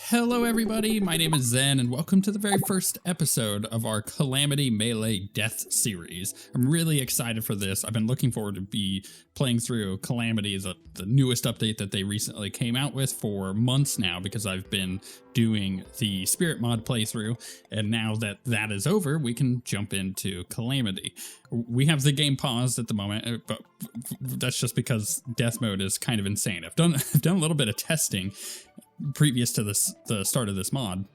Hello everybody, my name is Zen and welcome to the very first episode of our Calamity Melee Death series. I'm really excited for this. I've been looking forward to be playing through Calamity, the newest update that they recently came out with, for months now, because I've been doing the Spirit mod playthrough, and now that that is over, we can jump into Calamity. We have the game paused at the moment, but that's just because death mode is kind of insane. I've done a little bit of testing previous to the start of this mod,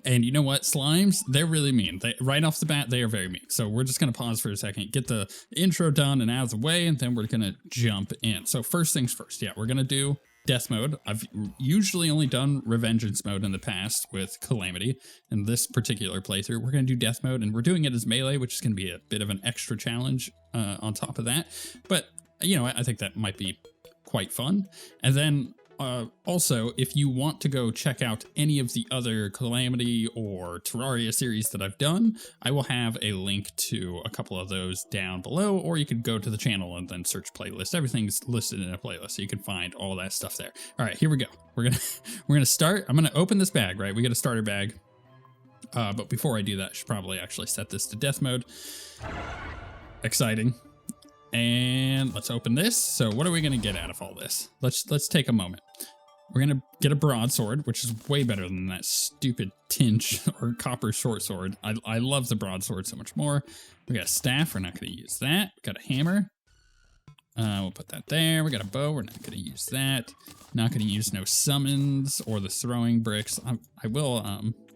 and you know what, slimes, they're really mean. Right off the bat, they are very mean. So we're just gonna pause for a second, get the intro done and out of the way, and then we're gonna jump in. So first things first, yeah, we're gonna do death mode. I've usually only done revengeance mode in the past with Calamity. In this particular playthrough, we're gonna do death mode, and we're doing it as melee, which is gonna be a bit of an extra challenge on top of that. But you know, I think that might be quite fun. And then also, if you want to go check out any of the other Calamity or Terraria series that I've done, I will have a link to a couple of those down below, or you could go to the channel and then search playlist. Everything's listed in a playlist, so you can find all that stuff there. All right, here we go. We're gonna start. I'm gonna open this bag, right? We get a starter bag. But before I do that, I should probably actually set this to death mode. Exciting. And let's open this. So what are we gonna get out of all this? Let's take a moment. We're gonna get a broadsword, which is way better than that stupid tinch or copper short sword. I love the broadsword so much more. We got a staff, we're not gonna use that. We got a hammer. We'll put that there. We got a bow, we're not gonna use that. Not gonna use no summons or the throwing bricks. I will,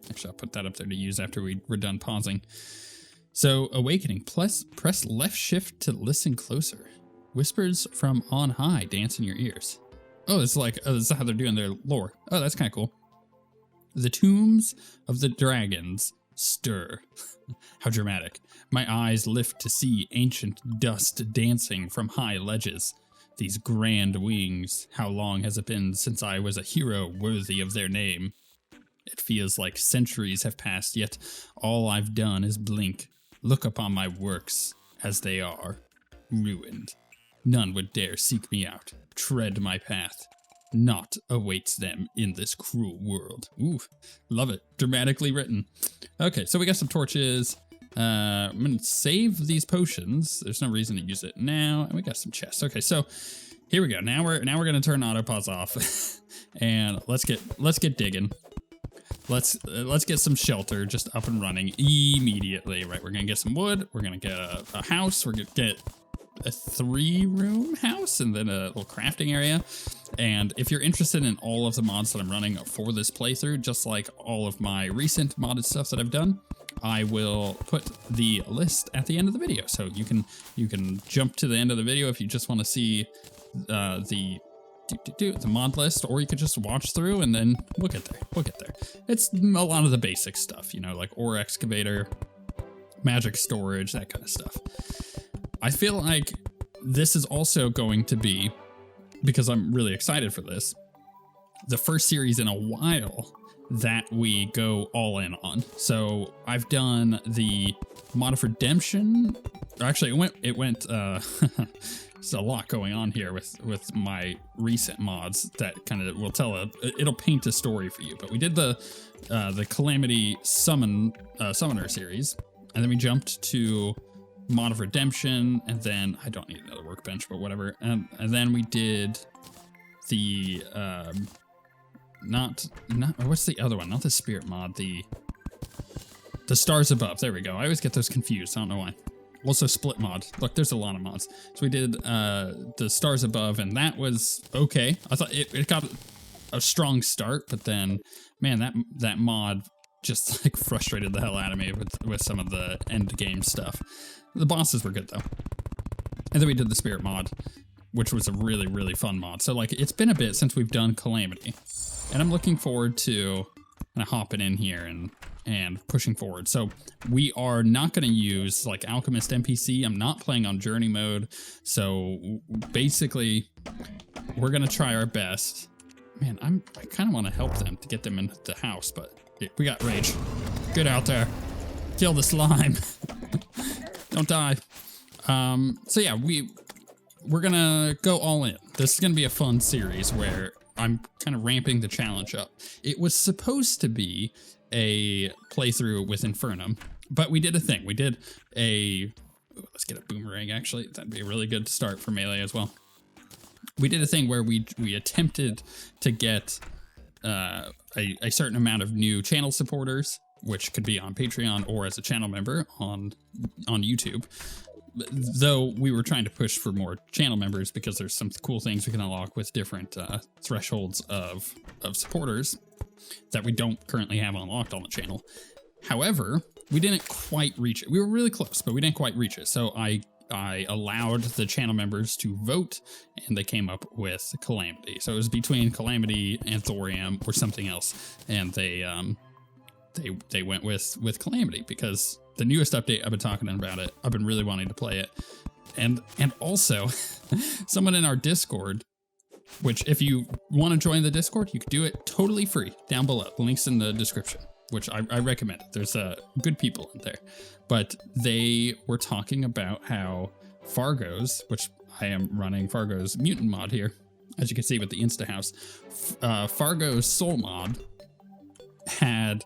actually I'll put that up there to use after we're done pausing. So, awakening, press left shift to listen closer. Whispers from on high dance in your ears. Oh, it's like, this is how they're doing their lore. Oh, that's kind of cool. The tombs of the dragons stir. How dramatic. My eyes lift to see ancient dust dancing from high ledges. These grand wings. How long has it been since I was a hero worthy of their name? It feels like centuries have passed, yet all I've done is blink. Look upon my works as they are, ruined. None would dare seek me out, tread my path. Naught awaits them in this cruel world. Ooh, love it. Dramatically written. Okay, so we got some torches. I'm gonna save these potions. There's no reason to use it now. And we got some chests. Okay, so here we go. Now we're gonna turn autopause off, and let's get digging. Let's get some shelter just up and running immediately. Right, we're gonna get some wood. We're gonna get a house. We're gonna get a 3-room house and then a little crafting area. And if you're interested in all of the mods that I'm running for this playthrough, just like all of my recent modded stuff that I've done, I will put the list at the end of the video. So you can jump to the end of the video if you just want to see the mod list, or you could just watch through and then we'll get there. It's a lot of the basic stuff, you know, like ore excavator, magic storage, that kind of stuff. I feel like this is also going to be, because I'm really excited for this, the first series in a while that we go all in on. So I've done the mod of redemption. Actually, it went there's a lot going on here with my recent mods that kind of will it'll paint a story for you. But we did the Calamity Summoner series, and then we jumped to mod of redemption, and then I don't need another workbench, but whatever. And then we did the not what's the other one? Not the spirit mod, the stars above. There we go. I always get those confused. I don't know why. Also split mod. Look, there's a lot of mods. So we did the stars above, and that was okay. I thought it got a strong start, but then, man, that mod just like frustrated the hell out of me with some of the end game stuff. The bosses were good though. And then we did the spirit mod, which was a really, really fun mod. So like, it's been a bit since we've done Calamity, and I'm looking forward to kind of hopping in here and pushing forward. So we are not going to use like Alchemist NPC. I'm not playing on journey mode. So basically we're going to try our best. Man, I kind of want to help them to get them into the house, but we got rage. Get out there. Kill the slime. Don't die. So yeah, we're going to go all in. This is going to be a fun series where I'm kind of ramping the challenge up. It was supposed to be a playthrough with Infernum, but we did a thing. We did a... Ooh, let's get a boomerang, actually. That'd be a really good start for Melee as well. We did a thing where we attempted to get a certain amount of new channel supporters, which could be on Patreon or as a channel member on YouTube. Though we were trying to push for more channel members because there's some cool things we can unlock with different thresholds of supporters that we don't currently have unlocked on the channel. However, we didn't quite reach it. We were really close, but we didn't quite reach it. So I allowed the channel members to vote, and they came up with Calamity. So it was between Calamity and Thorium or something else, and they went with Calamity because the newest update, I've been talking about it. I've been really wanting to play it, and also someone in our Discord, which if you want to join the Discord, you can do it totally free down below. The link's in the description, which I recommend. There's good people in there. But they were talking about how Fargo's, which I am running Fargo's mutant mod here, as you can see with the Insta House, Fargo's soul mod had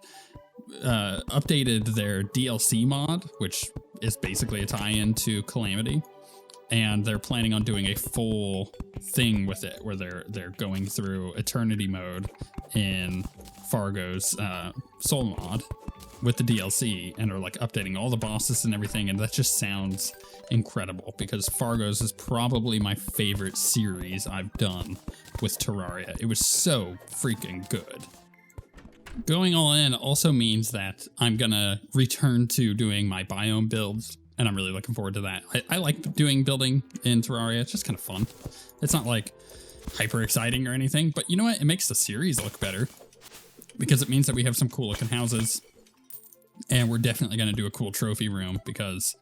updated their DLC mod, which is basically a tie-in to Calamity. And they're planning on doing a full thing with it where they're going through Eternity mode in Fargo's soul mod with the DLC and are like updating all the bosses and everything. And that just sounds incredible because Fargo's is probably my favorite series I've done with Terraria. It was so freaking good. Going all in also means that I'm gonna return to doing my biome builds. And I'm really looking forward to that. I like doing building in Terraria. It's just kind of fun. It's not like hyper exciting or anything, but you know what? It makes the series look better because it means that we have some cool looking houses. And we're definitely going to do a cool trophy room because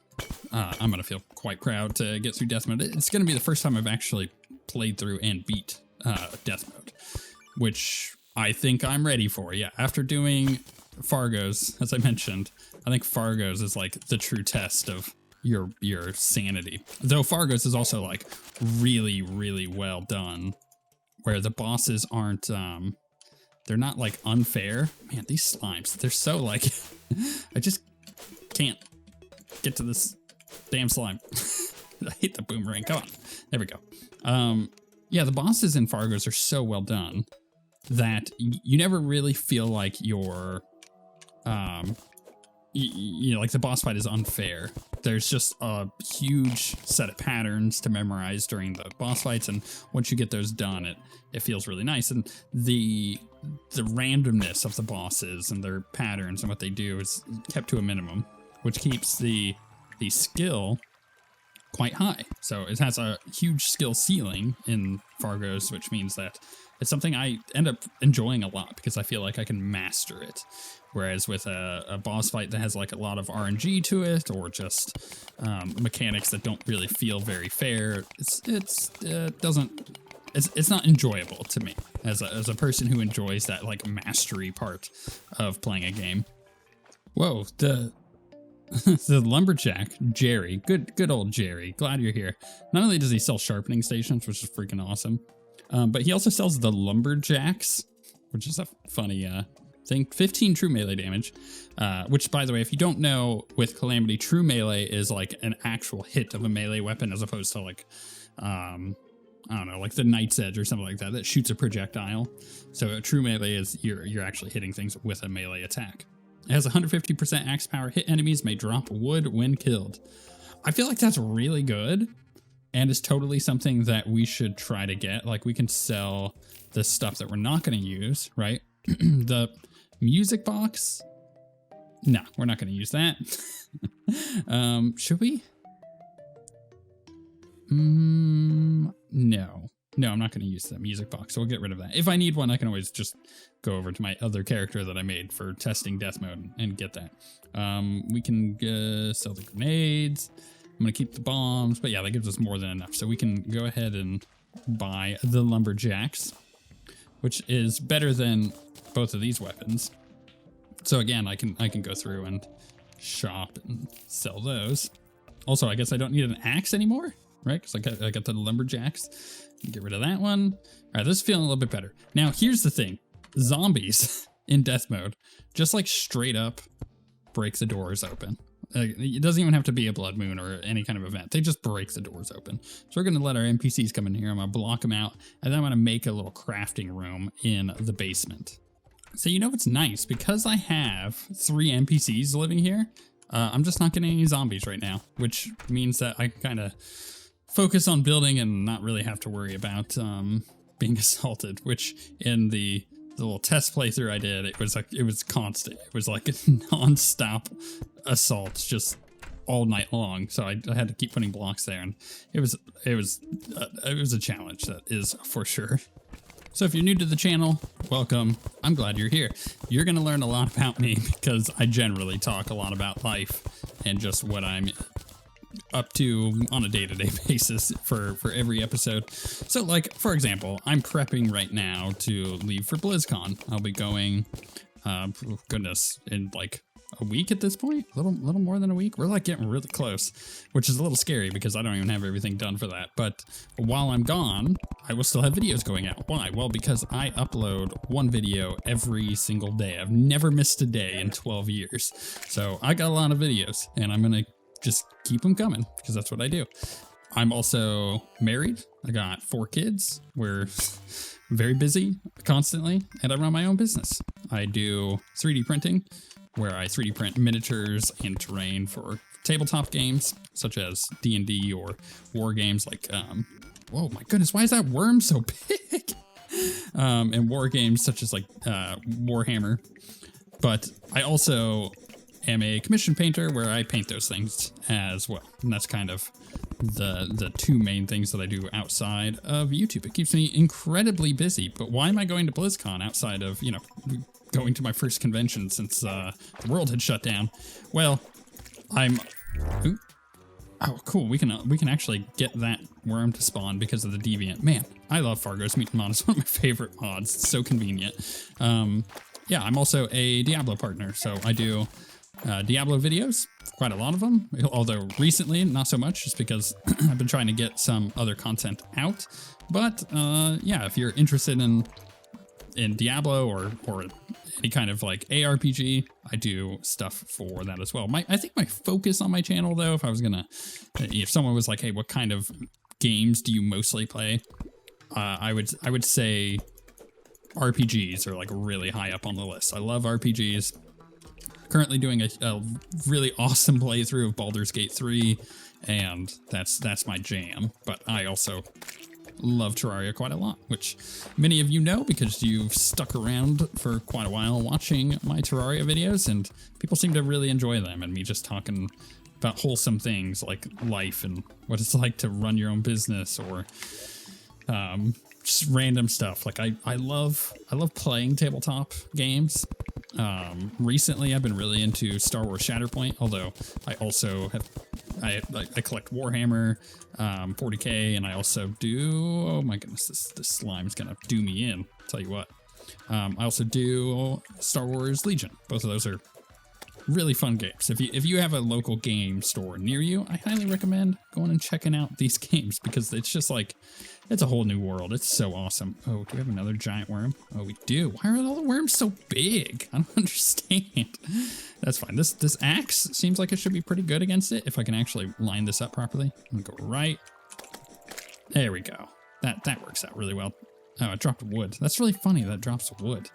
I'm going to feel quite proud to get through death mode. It's going to be the first time I've actually played through and beat death mode, which I think I'm ready for. Yeah, after doing Fargo's, as I mentioned, I think Fargo's is like the true test of your sanity. Though Fargo's is also like really, really well done, where the bosses aren't, they're not like unfair. Man, these slimes, they're so like, I just can't get to this damn slime. I hate the boomerang. Come on. There we go. Yeah, the bosses in Fargo's are so well done that you never really feel like you're, you know, like the boss fight is unfair. There's just a huge set of patterns to memorize during the boss fights, and once you get those done, it feels really nice. And the randomness of the bosses and their patterns and what they do is kept to a minimum, which keeps the skill quite high. So it has a huge skill ceiling in Fargo's, which means that it's something I end up enjoying a lot because I feel like I can master it. Whereas with a boss fight that has like a lot of RNG to it, or just mechanics that don't really feel very fair, it's not enjoyable to me as a person who enjoys that like mastery part of playing a game. Whoa, the lumberjack Jerry, good old Jerry. Glad you're here. Not only does he sell sharpening stations, which is freaking awesome, but he also sells the lumberjacks, which is a funny thing. 15 true melee damage, which, by the way, if you don't know, with Calamity, true melee is like an actual hit of a melee weapon as opposed to like, I don't know, like the Knight's Edge or something like that shoots a projectile. So a true melee is you're actually hitting things with a melee attack. It has 150% axe power, hit enemies, may drop wood when killed. I feel like that's really good and is totally something that we should try to get. Like, we can sell the stuff that we're not going to use, right? The music box? No, we're not going to use that. Should we? No. No, I'm not going to use the music box, so we'll get rid of that. If I need one, I can always just go over to my other character that I made for testing death mode and get that. We can sell the grenades. I'm going to keep the bombs, but yeah, that gives us more than enough. So we can go ahead and buy the lumberjacks, which is better than both of these weapons. So again, I can go through and shop and sell those. Also, I guess I don't need an axe anymore, right? Because I got the lumberjacks. Get rid of that one. All right, this is feeling a little bit better. Now, here's the thing. Zombies in death mode just like straight up break the doors open. It doesn't even have to be a blood moon or any kind of event. They just break the doors open. So we're going to let our NPCs come in here. I'm going to block them out, and then I'm going to make a little crafting room in the basement. So you know what's nice? Because I have 3 NPCs living here, I'm just not getting any zombies right now, which means that I can kind of focus on building and not really have to worry about being assaulted, which in the little test playthrough I did, it was constant. It was like a non-stop assaults just all night long. So I had to keep putting blocks there, and it was a challenge, that is for sure. So if you're new to the channel, welcome. I'm glad you're here. You're going to learn a lot about me because I generally talk a lot about life and just what I'm up to on a day-to-day basis for every episode. So like, for example, I'm prepping right now to leave for BlizzCon. I'll be going, goodness, in like a week at this point, a little more than a week. We're like getting really close, which is a little scary because I don't even have everything done for that. But while I'm gone, I will still have videos going out. Why? Well, because I upload 1 video every single day. I've never missed a day in 12 years. So I got a lot of videos, and I'm going to just keep them coming because that's what I do. I'm also married. I got 4 kids. We're very busy constantly, and I run my own business. I do 3D printing, where I 3D print miniatures and terrain for tabletop games such as D&D or war games like whoa, my goodness, why is that worm so big? And war games such as like Warhammer. But I also am a commission painter where I paint those things as well. And that's kind of the 2 main things that I do outside of YouTube. It keeps me incredibly busy. But why am I going to BlizzCon outside of, you know, going to my first convention since the world had shut down? Well, oh, cool. We can actually get that worm to spawn because of the deviant. Man, I love Fargo's Mutant Mod. It's one of my favorite mods. It's so convenient. Yeah, I'm also a Diablo partner, so I do Diablo videos, quite a lot of them, although recently not so much, just because I've been trying to get some other content out. But yeah, if you're interested in Diablo or any kind of like ARPG, I do stuff for that as well. I think my focus on my channel, though, if someone was like, hey, what kind of games do you mostly play? I would say RPGs are like really high up on the list. I love RPGs. Currently doing a really awesome playthrough of Baldur's Gate 3, and that's my jam. But I also love Terraria quite a lot, which many of you know because you've stuck around for quite a while watching my Terraria videos, and people seem to really enjoy them and me just talking about wholesome things like life and what it's like to run your own business, or just random stuff. Like I love playing tabletop games. Recently I've been really into Star Wars Shatterpoint, although I also I collect Warhammer 40k, and I also do, oh my goodness, this slime's gonna do me in, tell you what. I also do Star Wars Legion. Both of those are really fun games. If you have a local game store near you, I highly recommend going and checking out these games because it's just like, it's a whole new world. It's so awesome. Oh, do we have another giant worm? Oh, we do. Why are all the worms so big? I don't understand. That's fine. This axe seems like it should be pretty good against it if I can actually line this up properly. I'm gonna go right. There we go. That works out really well. Oh, it dropped wood. That's really funny that it drops wood.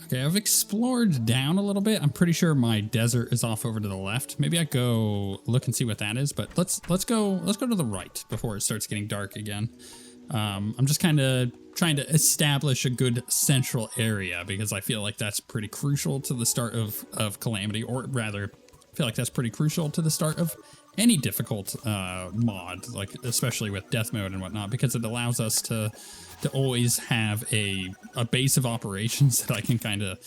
Okay, I've explored down a little bit. I'm pretty sure my desert is off over to the left. Maybe I go look and see what that is, but let's go to the right before it starts getting dark again. I'm just kind of trying to establish a good central area because I feel like that's pretty crucial to the start of Calamity, or rather, I feel like that's pretty crucial to the start of any difficult mod, like especially with death mode and whatnot, because it allows us to always have a base of operations that I can kind of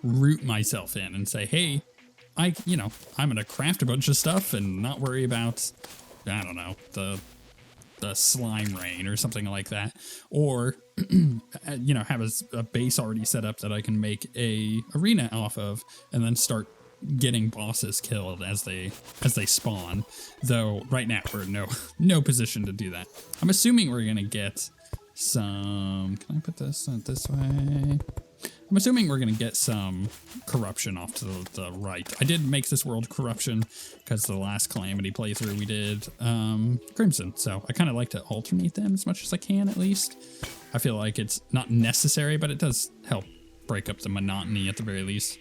root myself in and say, hey, I'm going to craft a bunch of stuff and not worry about, I don't know, the slime rain or something like that. Or, have a base already set up that I can make a arena off of and then start getting bosses killed as they spawn. Though right now we're in no position to do that. I'm assuming we're going to get some, can I put this this way? I'm assuming we're going to get some corruption off to the right. I did make this world corruption because the last Calamity playthrough we did Crimson. So I kind of like to alternate them as much as I can, at least. I feel like it's not necessary, but it does help break up the monotony at the very least.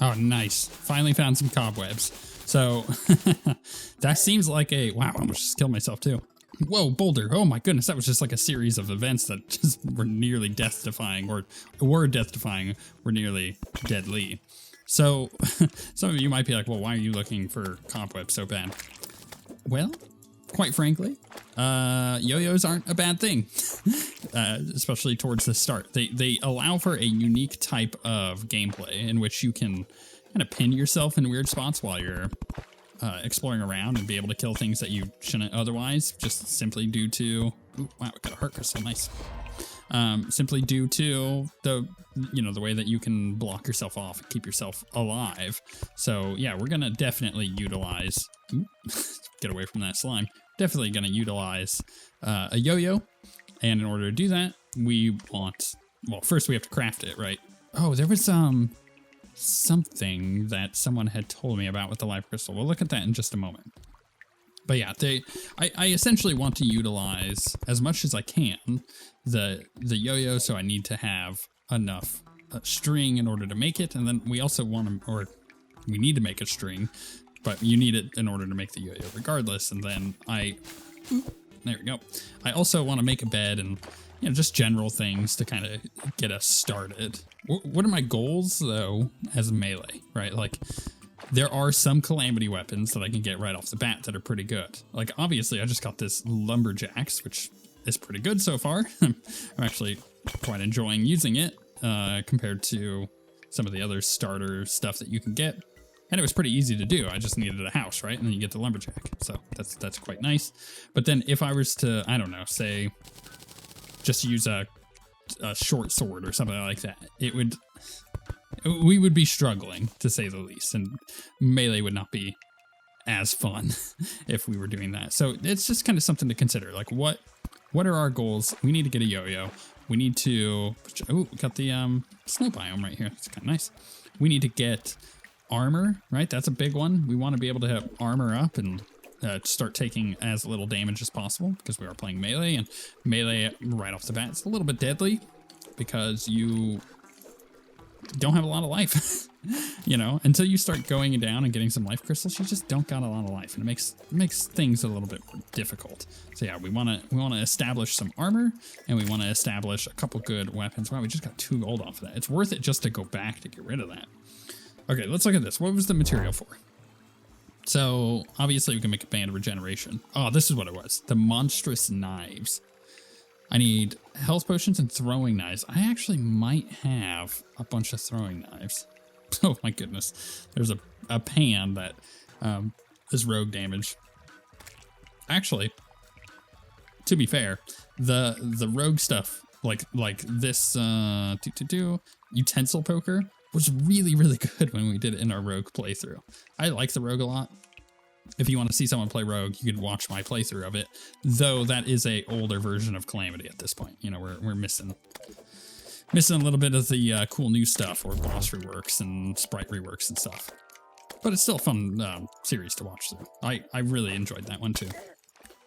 Oh, nice. Finally found some cobwebs. So that seems like a, wow, I almost just killed myself too. Whoa, boulder. Oh my goodness, that was just like a series of events that just were nearly death-defying, or were death-defying, were nearly deadly. So some of you might be like, well, why are you looking for cobwebs so bad? Well, quite frankly, yo-yos aren't a bad thing, especially towards the start. They allow for a unique type of gameplay in which you can kind of pin yourself in weird spots while you're exploring around and be able to kill things that you shouldn't otherwise, just simply due to, ooh, wow, it got a heart crystal, nice. Simply due to the way that you can block yourself off and keep yourself alive. So yeah, we're gonna definitely utilize, get away from that slime, definitely gonna utilize a yo-yo. And in order to do that, we want, well, first we have to craft it, right? Oh, there was something that someone had told me about with the life crystal. We'll look at that in just a moment. But yeah, I essentially want to utilize as much as I can the yo-yo, so I need to have enough string in order to make it, and then we also want to, or we need to make a string, but you need it in order to make the yo-yo regardless. And then there we go. I also want to make a bed and just general things to kind of get us started. What are my goals, though, as melee, right? Like, there are some Calamity weapons that I can get right off the bat that are pretty good. Like, obviously, I just got this Lumberjacks, which is pretty good so far. I'm actually quite enjoying using it compared to some of the other starter stuff that you can get. And it was pretty easy to do. I just needed a house, right? And then you get the Lumberjack. So that's quite nice. But then if I was to, I don't know, say, just use a short sword or something like that, we would be struggling, to say the least, and melee would not be as fun if we were doing that. So it's just kind of something to consider. Like, what are our goals? We need to get a yo-yo. We need to, oh, we got the snow biome right here. It's kind of nice. We need to get armor, right? That's a big one. We want to be able to have armor up and start taking as little damage as possible, because we are playing melee, and melee right off the bat it's a little bit deadly because you don't have a lot of life. Until you start going down and getting some life crystals, you just don't got a lot of life, and it makes things a little bit more difficult. So yeah, we want to establish some armor, and we want to establish a couple good weapons. Wow, we just got 2 gold off of that. It's worth it just to go back to get rid of that. Okay, let's look at this. What was the material for? So, obviously we can make a band of regeneration. Oh, this is what it was. The monstrous knives. I need health potions and throwing knives. I actually might have a bunch of throwing knives. Oh my goodness. There's a pan that is rogue damage. Actually, to be fair, the rogue stuff, like this utensil poker, was really, really good when we did it in our rogue playthrough. I like the rogue a lot. If you want to see someone play rogue, you could watch my playthrough of it, though that is a older version of Calamity at this point. We're missing a little bit of the cool new stuff, or boss reworks and sprite reworks and stuff. But it's still a fun series to watch through. I really enjoyed that one too.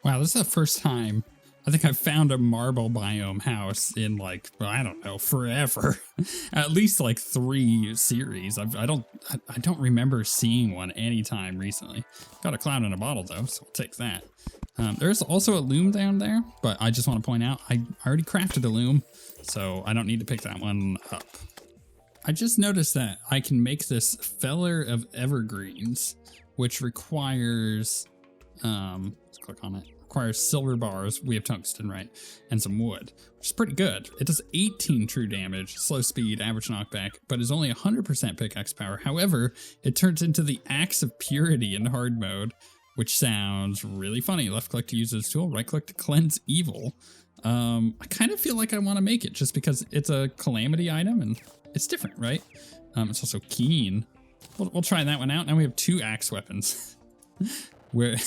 Wow, this is the first time I think I've found a marble biome house in, like, I don't know, forever. At least like 3 series. I don't remember seeing one anytime recently. Got a cloud in a bottle though, so we'll take that. There's also a loom down there, but I just want to point out I already crafted a loom, so I don't need to pick that one up. I just noticed that I can make this feller of evergreens, which requires, let's click on it. Requires silver bars, we have tungsten, right, and some wood, which is pretty good. It does 18 true damage, slow speed, average knockback, but is only 100% pickaxe power. However, it turns into the Axe of Purity in hard mode, which sounds really funny. Left click to use this tool, right click to cleanse evil. I kind of feel like I want to make it just because it's a Calamity item and it's different, right? It's also keen. We'll try that one out. Now we have 2 axe weapons. We're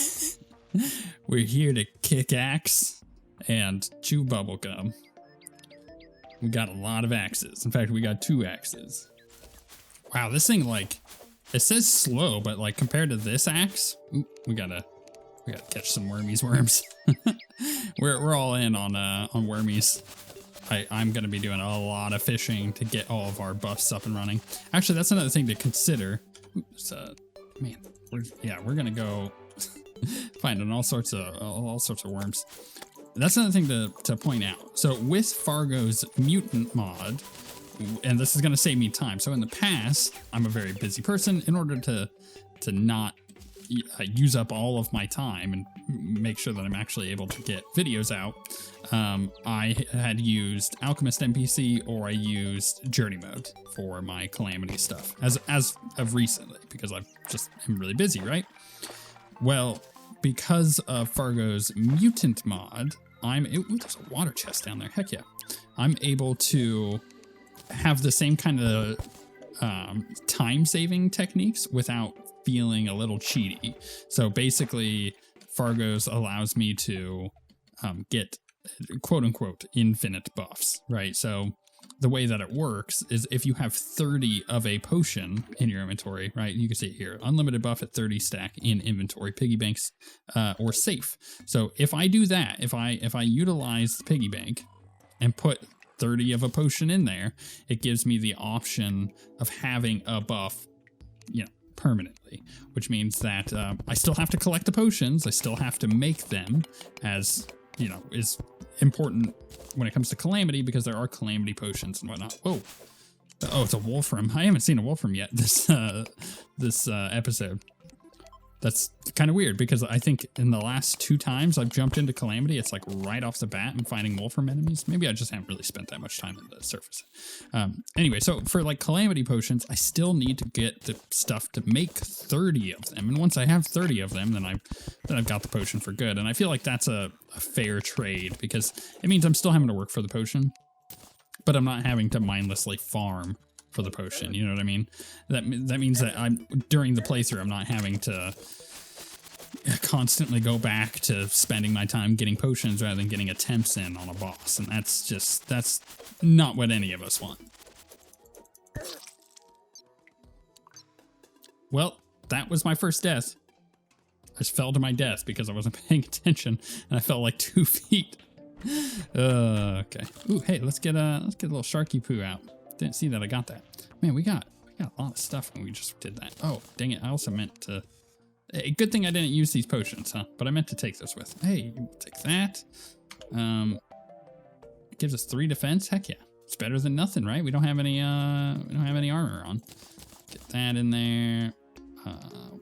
here to kick axe and chew bubblegum. We got a lot of axes. In fact, we got 2 axes. Wow, this thing, like, it says slow, but like compared to this axe, ooh, we gotta catch some wormies. we're all in on wormies. I'm gonna be doing a lot of fishing to get all of our buffs up and running. Actually, that's another thing to consider. Ooh, man, we're gonna go finding all sorts of worms. That's another thing to point out. So with Fargo's mutant mod, and this is going to save me time. So in the past, I'm a very busy person. In order to not use up all of my time and make sure that I'm actually able to get videos out, I had used Alchemist NPC or I used Journey Mode for my Calamity stuff as of recently, because I'm really busy, right? Well, because of Fargo's mutant mod, ooh, there's a water chest down there. Heck yeah. I'm able to have the same kind of time-saving techniques without feeling a little cheaty. So basically, Fargo's allows me to get quote-unquote infinite buffs, right? So the way that it works is if you have 30 of a potion in your inventory, right? You can see it here, unlimited buff at 30 stack in inventory, piggy banks, or safe. So if I do that, if I utilize the piggy bank and put 30 of a potion in there, it gives me the option of having a buff, permanently, which means that I still have to collect the potions. I still have to make them, as is important when it comes to Calamity, because there are Calamity potions and whatnot. Whoa. Oh, it's a Wolfram. I haven't seen a Wolfram yet this episode. That's kind of weird, because I think in the last 2 times I've jumped into Calamity, it's like right off the bat I'm finding Wolfram enemies. Maybe I just haven't really spent that much time on the surface. Anyway, so for like Calamity potions, I still need to get the stuff to make 30 of them. And once I have 30 of them, then I've got the potion for good. And I feel like that's a fair trade, because it means I'm still having to work for the potion, but I'm not having to mindlessly farm for the potion. You know what I mean? That means that during the playthrough, I'm not having to constantly go back to spending my time getting potions rather than getting attempts in on a boss. And that's not what any of us want. Well, that was my first death. I just fell to my death because I wasn't paying attention, and I fell like 2 feet. Okay. Ooh, hey, let's get a little sharky poo out. Didn't see that I got that. Man, we got a lot of stuff when we just did that. Oh, dang it. I also meant to... Hey, good thing I didn't use these potions, huh? But I meant to take those with. Hey, take that. It gives us 3 defense. Heck yeah. It's better than nothing, right? We don't have any armor on. Get that in there.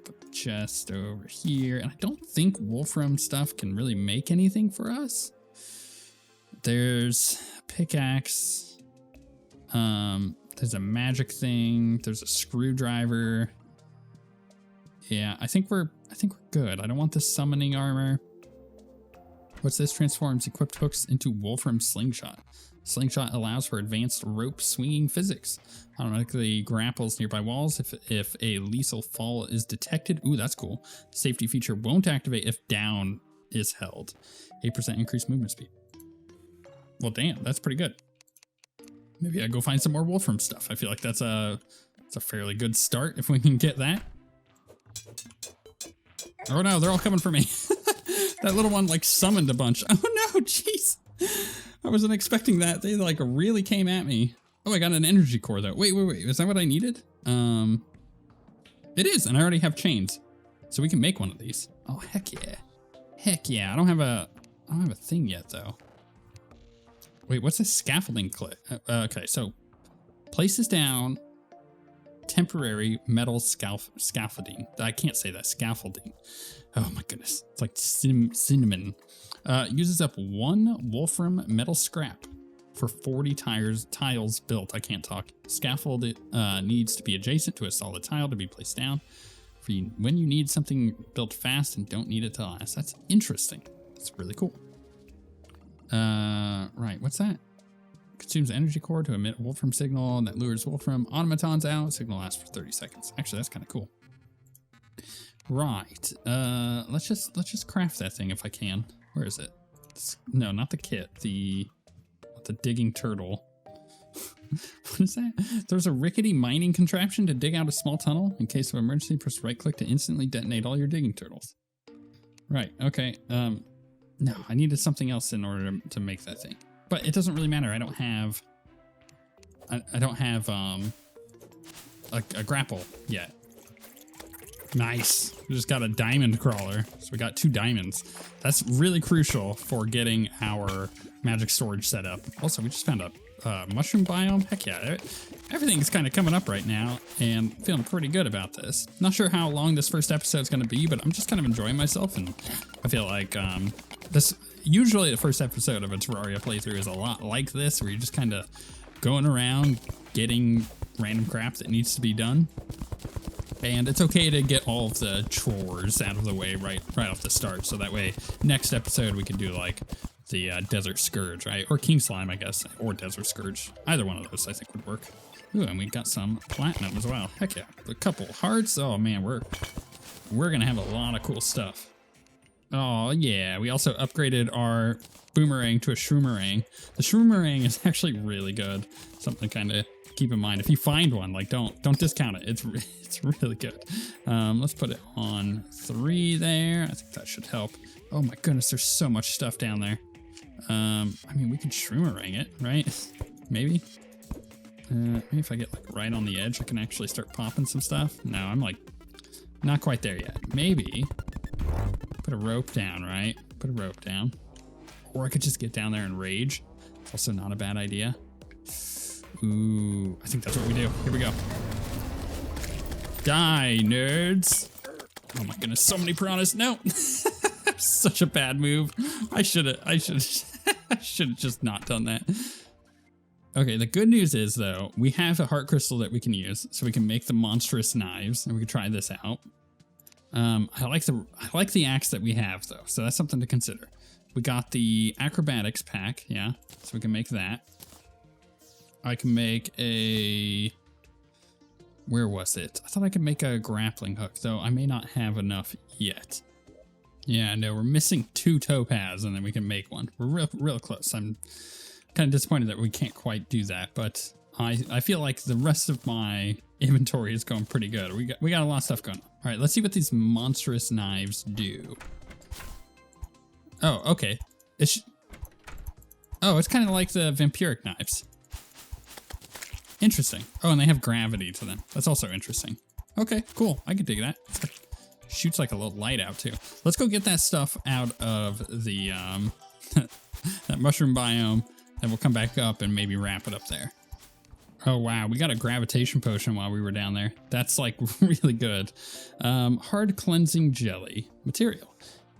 Put the chest over here. And I don't think Wolfram stuff can really make anything for us. There's a pickaxe. There's a magic thing. There's a screwdriver. Yeah, I think we're good. I don't want the summoning armor. What's this? Transforms equipped hooks into Wolfram slingshot. Slingshot allows for advanced rope swinging physics. Automatically grapples nearby walls if a lethal fall is detected. Ooh, that's cool. Safety feature won't activate if down is held. 8% increased movement speed. Well, damn, that's pretty good. Maybe I go find some more Wolfram stuff. I feel like that's a fairly good start if we can get that. Oh no, they're all coming for me. That little one like summoned a bunch. Oh no, jeez. I wasn't expecting that. They like really came at me. Oh, I got an energy core though. Wait. Is that what I needed? It is, and I already have chains. So we can make one of these. Oh, heck yeah. Heck yeah. I don't have a thing yet though. Wait, what's this scaffolding clip? Okay, so places down temporary metal scaffolding. I can't say that. Scaffolding. Oh my goodness. It's like cinnamon. Uses up 1 Wolfram metal scrap for 40 tiles built. I can't talk. Scaffold needs to be adjacent to a solid tile to be placed down for when you need something built fast and don't need it to last. That's interesting. That's really cool. Right, what's that? Consumes energy core to emit Wolfram signal that lures Wolfram automatons out. Signal lasts for 30 seconds. Actually, that's kind of cool. Right. Let's just craft that thing if I can. Where is it? No, not the kit. The digging turtle. What is that? There's a rickety mining contraption to dig out a small tunnel. In case of emergency, press right click to instantly detonate all your digging turtles. Right, okay. No, I needed something else in order to make that thing. But it doesn't really matter. I don't have a grapple yet. Nice. We just got a diamond crawler. So we got 2 diamonds. That's really crucial for getting our magic storage set up. Also, we just found a mushroom biome. Heck yeah. Everything's kind of coming up right now and feeling pretty good about this. Not sure how long this first episode is going to be, but I'm just kind of enjoying myself. And I feel like usually the first episode of a Terraria playthrough is a lot like this, where you're just kind of going around getting random crap that needs to be done. And it's okay to get all of the chores out of the way right off the start. So that way, next episode we can do like the Desert Scourge, right? Or King Slime, I guess. Or Desert Scourge. Either one of those I think would work. Ooh, and we got some platinum as well. Heck yeah. A couple hearts. Oh man, we're gonna have a lot of cool stuff. Oh yeah, we also upgraded our boomerang to a shroomerang. The shroomerang is actually really good. Something to kind of keep in mind. If you find one, like don't discount it. It's really good. Let's put it on 3 there. I think that should help. Oh my goodness, there's so much stuff down there. I mean, we can shroomerang it, right? Maybe. Maybe if I get like right on the edge, I can actually start popping some stuff. No, I'm like not quite there yet. Maybe put a rope down, right? Put a rope down. Or I could just get down there and rage. It's also not a bad idea. Ooh, I think that's what we do. Here we go. Die, nerds. Oh my goodness, so many piranhas. No. Such a bad move. I should have just not done that. Okay, the good news is though, we have a heart crystal that we can use, so we can make the monstrous knives, and we can try this out. I like the axe that we have though, so that's something to consider. We got the acrobatics pack, yeah, so we can make that. I can make a... Where was it? I thought I could make a grappling hook, though I may not have enough yet. Yeah, no, we're missing 2 topaz, and then we can make one. We're real close. I'm kind of disappointed that we can't quite do that, but I feel like the rest of my inventory is going pretty good. We got a lot of stuff going on. All right, let's see what these monstrous knives do. Oh, okay. It's kind of like the vampiric knives. Interesting. Oh, and they have gravity to them. That's also interesting. Okay, cool. I can dig that. Shoots like a little light out too. Let's go get that stuff out of the that mushroom biome, and we'll come back up and maybe wrap it up there. Oh wow, we got a gravitation potion while we were down there. That's like really good. Hard cleansing jelly material.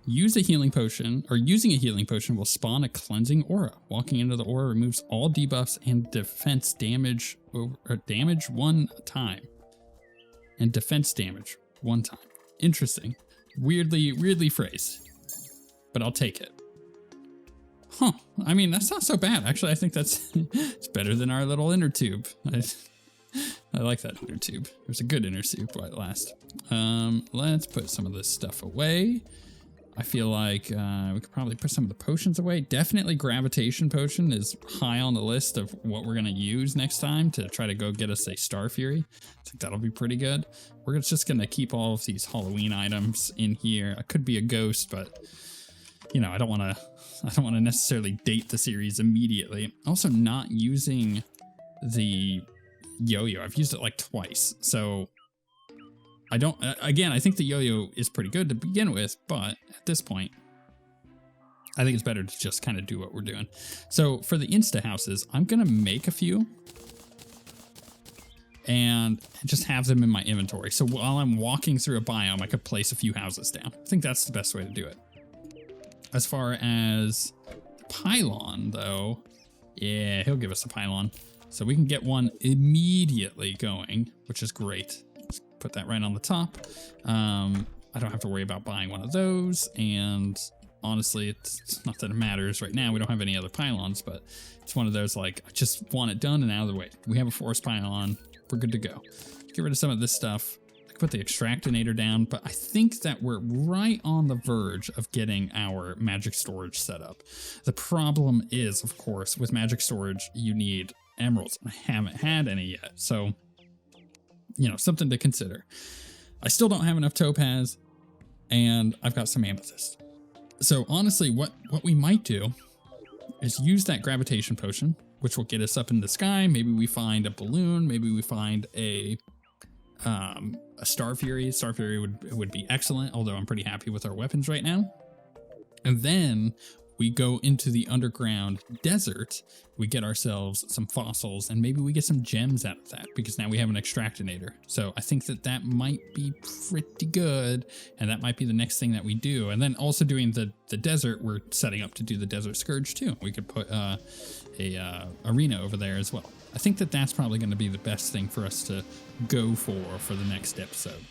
Use a healing potion, or using a healing potion will spawn a cleansing aura. Walking into the aura removes all debuffs and defense damage, or damage 1 time. And defense damage 1 time. Interesting. Weirdly phrased. But I'll take it. Huh. I mean, that's not so bad. Actually, I think that's it's better than our little inner tube. I like that inner tube. It was a good inner tube at last. Let's put some of this stuff away. I feel like we could probably put some of the potions away. Definitely gravitation potion is high on the list of what we're going to use next time to try to go get us a Star Fury. I think that'll be pretty good. We're just going to keep all of these Halloween items in here. I could be a ghost, but you know, I don't want to necessarily date the series immediately. Also not using the yo-yo. I've used it like twice. So I don't, again, I think the yo-yo is pretty good to begin with, but at this point, I think it's better to just kind of do what we're doing. So for the insta houses, I'm going to make a few and just have them in my inventory. So while I'm walking through a biome, I could place a few houses down. I think that's the best way to do it. As far as the pylon though, yeah, he'll give us a pylon. So we can get one immediately going, which is great. Put that right on the top. I don't have to worry about buying one of those, and honestly, it's not that it matters right now. We don't have any other pylons, but it's one of those like, I just want it done and out of the way. We have a forest pylon. We're good to go. Get rid of some of this stuff. I can put the extractinator down, but I think that we're right on the verge of getting our magic storage set up. The problem is, of course, with magic storage, you need emeralds. I haven't had any yet. So, you know, something to consider. I still don't have enough topaz, and I've got some amethyst. So honestly, what we might do is use that gravitation potion, which will get us up in the sky. Maybe we find a balloon. Maybe we find a Star Fury. Star Fury would be excellent, although I'm pretty happy with our weapons right now. And then we go into the underground desert, we get ourselves some fossils, and maybe we get some gems out of that, because now we have an extractinator. So I think that might be pretty good, and that might be the next thing that we do. And then also doing the desert, we're setting up to do the Desert Scourge too. We could put a arena over there as well. I think that's probably going to be the best thing for us to go for the next episode.